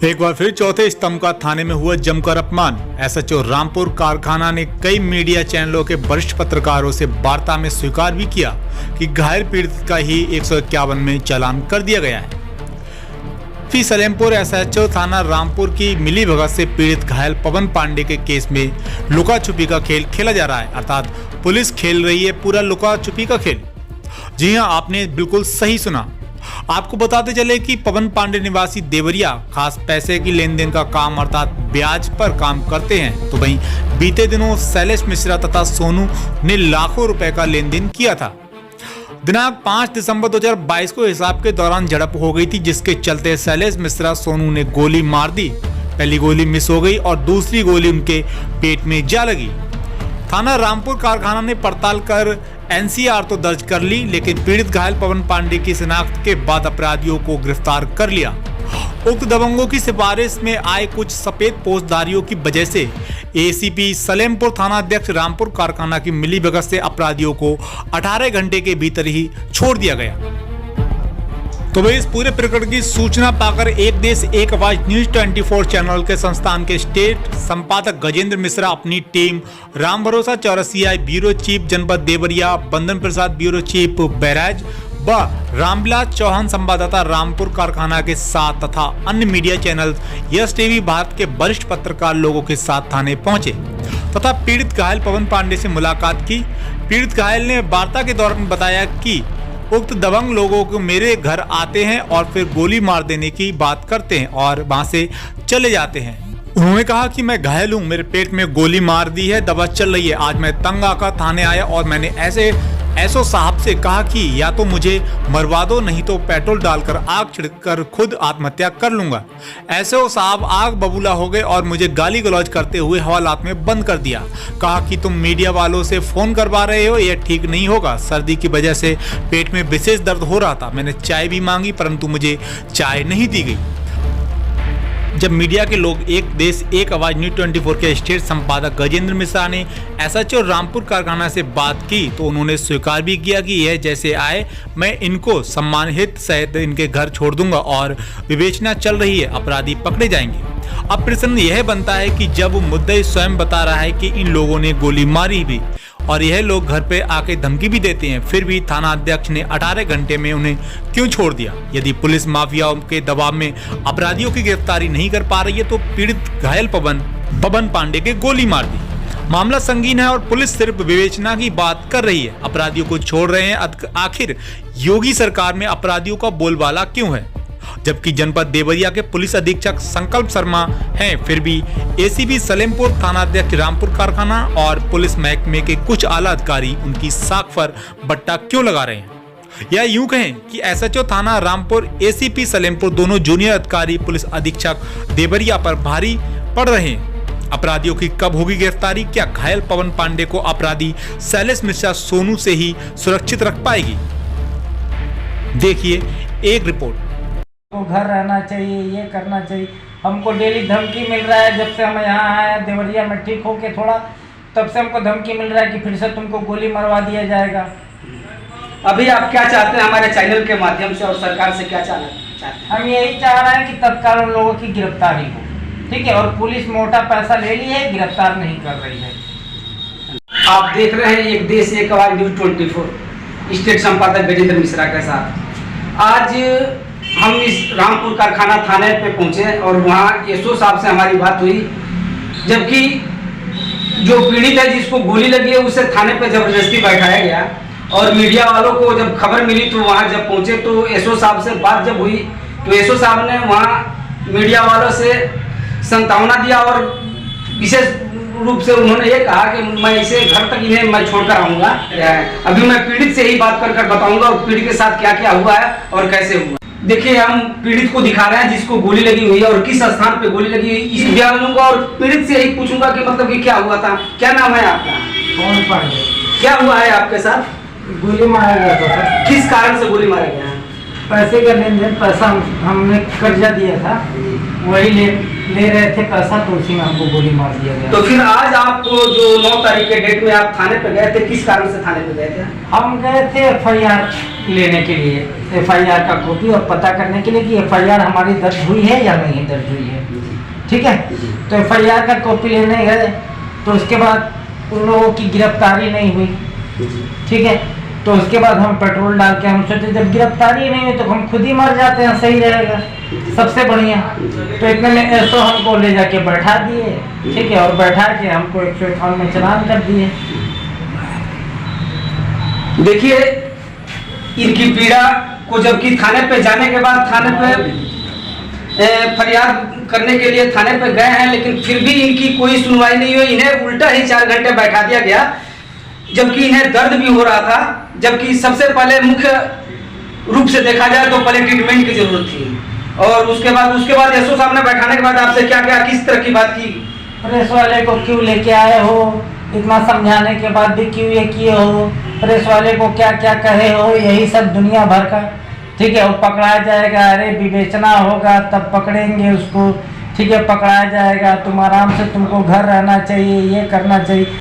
एक बार फिर चौथे स्तंभ का थाने में हुआ जमकर अपमान। एसएचओ रामपुर कारखाना ने कई मीडिया चैनलों के वरिष्ठ पत्रकारों से वार्ता में स्वीकार भी किया कि घायल पीड़ित का ही 151 में चालान कर दिया गया है। फी सलेमपुर एसएचओ थाना रामपुर की मिलीभगत से पीड़ित घायल पवन पांडे के केस में लुका छुपी का खेल खेला जा रहा है, अर्थात पुलिस खेल रही है पूरा लुका छुपी का खेल। जी हां, आपने बिल्कुल सही सुना। आपको बताते चले कि पवन पांडे निवासी देवरिया खास पैसे की लेन देन का काम अर्थात ब्याज पर काम करते हैं। तो वहीं बीते दिनों शैलेश मिश्रा तथा सोनू ने लाखों रुपए का लेन देन किया था। दिनांक 5 दिसंबर 2022 को हिसाब के दौरान झड़प हो गई थी, जिसके चलते शैलेश मिश्रा सोनू ने गोली मार दी। पहली गोली मिस हो गई और दूसरी गोली उनके पेट में जा लगी। थाना रामपुर कारखाना ने पड़ताल कर एनसीआर तो दर्ज कर ली, लेकिन पीड़ित घायल पवन पांडे की शिनाख्त के बाद अपराधियों को गिरफ्तार कर लिया। उक्त दबंगों की सिफारिश में आए कुछ सफेद पोस्टधारियों की वजह से एसीपी सलेमपुर थाना अध्यक्ष रामपुर कारखाना की मिलीभगत से अपराधियों को 18 घंटे के भीतर ही छोड़ दिया गया। तो भाई इस पूरे प्रकरण की सूचना पाकर एक देश एक आवाज न्यूज 24 चैनल के संस्थान के स्टेट संपादक गजेंद्र मिश्रा अपनी टीम राम भरोसा चौरसिया ब्यूरो चीफ जनपद देवरिया, बंदन प्रसाद ब्यूरो चीफ बहराइच व रामविलास चौहान संवाददाता रामपुर कारखाना के साथ तथा अन्य media channel yes TV Bharat के वरिष्ठ पत्रकार लोगों के साथ थाने पहुंचे तथा पीड़ित घायल पवन पांडे से मुलाकात की। पीड़ित घायल ने वार्ता के दौरान बताया कि उक्त दबंग लोगों को मेरे घर आते हैं और फिर गोली मार देने की बात करते हैं और वहां से चले जाते हैं। उन्होंने कहा कि मैं घायल हूं, मेरे पेट में गोली मार दी है, दवा चल रही है। आज मैं तंग आकर थाने आया और मैंने एसओ साहब से कहा कि या तो मुझे मरवा दो, नहीं तो पेट्रोल डालकर आग छिड़कर खुद आत्महत्या कर लूंगा। एसओ साहब आग बबूला हो गए और मुझे गाली गलौज करते हुए हवालात में बंद कर दिया। कहा कि तुम मीडिया वालों से फोन करवा रहे हो, यह ठीक नहीं होगा। सर्दी की वजह से पेट में विशेष दर्द हो रहा था। मैंने चाय भी मांगी परंतु मुझे चाय नहीं दी गई। जब मीडिया के लोग एक देश एक आवाज न्यूज 24 के स्टेट संपादक गजेंद्र मिश्रा ने एसएचओ रामपुर कारखाना से बात की तो उन्होंने स्वीकार भी किया कि यह जैसे आए मैं इनको सम्मानित सहित इनके घर छोड़ दूंगा और विवेचना चल रही है, अपराधी पकड़े जाएंगे। अब प्रश्न यह बनता है कि जब मुद्दई स्वयं बता रहा है कि इन लोगों ने गोली मारी भी और यह लोग घर पे आके धमकी भी देते हैं, फिर भी थाना अध्यक्ष ने 18 घंटे में उन्हें क्यों छोड़ दिया? यदि पुलिस माफियाओं के दबाव में अपराधियों की गिरफ्तारी नहीं कर पा रही है तो पीड़ित घायल पवन पांडे के गोली मार दी। मामला संगीन है और पुलिस सिर्फ विवेचना की बात कर रही है, अपराधियों को छोड़ रहे हैं। आखिर योगी सरकार में अपराधियों का बोलबाला क्यों है? जबकि जनपद देवरिया के पुलिस अधीक्षक संकल्प शर्मा हैं, फिर भी एसीपी सलेमपुर थाना अध्यक्ष रामपुर कारखाना और पुलिस महकमे के कुछ आला अधिकारी उनकी साख पर बट्टा क्यों लगा रहे हैं? या यूं कहें कि एसएचओ थाना रामपुर, एसीपी सलेमपुर दोनों जूनियर अधिकारी पुलिस अधीक्षक देवरिया पर भारी पड़ रहे हैं। अपराधियों की कब होगी गिरफ्तारी? क्या घायल पवन पांडे को अपराधी शैलेश मिश्रा सोनू से ही सुरक्षित रख पाएगी? देखिए एक रिपोर्ट। को घर रहना चाहिए, ये करना चाहिए। हमको डेली धमकी मिल रहा है। जब से हम यहाँ आए देवरिया में ठीक होके थोड़ा, तब से हमको धमकी मिल रहा है कि फिर से तुमको गोली मरवा दिया जाएगा। अभी आप क्या चाहते हैं हमारे चैनल के माध्यम से और सरकार से क्या चाहते हैं? हम यही चाह रहे हैं कि तत्काल उन लोगों की गिरफ्तारी हो, ठीक है। और पुलिस मोटा पैसा ले ली है, गिरफ्तार नहीं कर रही है। आप देख रहे हैं एक देश एक आवाज न्यूज 24 स्टेट संपादक गजेंद्र मिश्रा के साथ। आज हम इस रामपुर कारखाना थाने पे पहुंचे और वहाँ एसओ साहब से हमारी बात हुई, जबकि जो पीड़ित है जिसको गोली लगी है उसे थाने पे जबरदस्ती बैठाया गया। और मीडिया वालों को जब खबर मिली तो वहाँ जब पहुंचे तो एसओ साहब से बात जब हुई तो एसओ साहब ने वहाँ मीडिया वालों से सांत्वना दिया और विशेष रूप से उन्होंने ये कहा कि मैं इसे घर तक इन्हें मैं छोड़कर आऊँगा। अभी मैं पीड़ित से ही बात कर बताऊँगा पीड़ित के साथ क्या क्या हुआ है और कैसे हुआ। देखिए हम पीड़ित को दिखा रहे हैं जिसको गोली लगी हुई है और किस स्थान पे गोली लगी हुई इस बयान लूंगा और पीड़ित से यही पूछूंगा कि मतलब कि क्या हुआ था। क्या नाम है आपका? पवन पांडे। क्या हुआ है आपके साथ? गोली मारा गया था। किस कारण से गोली मारा गया है? पैसे का लेन देन, पैसा हमने कर्जा दिया था वही ले रहे थे पैसा, तो उसी में हमको गोली मार दिया गया। तो फिर आज आपको जो 9 तारीख के डेट में आप थाने पे गए थे, किस कारण से थाने पे गए थे? हम गए थे FIR लेने के लिए, FIR का कॉपी और पता करने के लिए कि FIR हमारी दर्ज हुई है या नहीं दर्ज हुई है। ठीक है, तो FIR का कॉपी लेने गए, तो उसके बाद उन लोगों की गिरफ्तारी नहीं हुई। ठीक है, तो उसके बाद हम पेट्रोल डाल के हम सोचे जब गिरफ्तारी नहीं हुई तो हम खुद ही मर जाते हैं, सही रहेगा, सबसे बढ़िया। तो इतने में ऐसो हमको ले जाके बैठा दिए। ठीक है, और बैठा के हमको 151 में चालान कर दिए। देखिए, इनकी पीड़ा को जबकि थाने पे जाने के बाद थाने पे फरियाद करने के लिए थाने पे गए हैं, लेकिन फिर भी इनकी कोई सुनवाई नहीं हुई। इन्हें उल्टा ही 4 घंटे बैठा दिया गया, जबकि इन्हें दर्द भी हो रहा था। जबकि सबसे पहले मुख्य रूप से देखा जाए तो पहले ट्रीटमेंट की जरूरत थी, और उसके बाद एसओ साहब ने बैठाने के बाद आपसे क्या क्या किस तरह की बात की? प्रेस वाले को क्यों लेके आए हो, इतना समझाने के बाद भी क्यों ये किए हो, प्रेस वाले को क्या क्या कहे हो, यही सब दुनिया भर का। ठीक है, वो पकड़ा जाएगा, अरे विवेचना होगा तब पकड़ेंगे उसको। ठीक है, पकड़ा जाएगा, तुम आराम से, तुमको घर रहना चाहिए, ये करना चाहिए।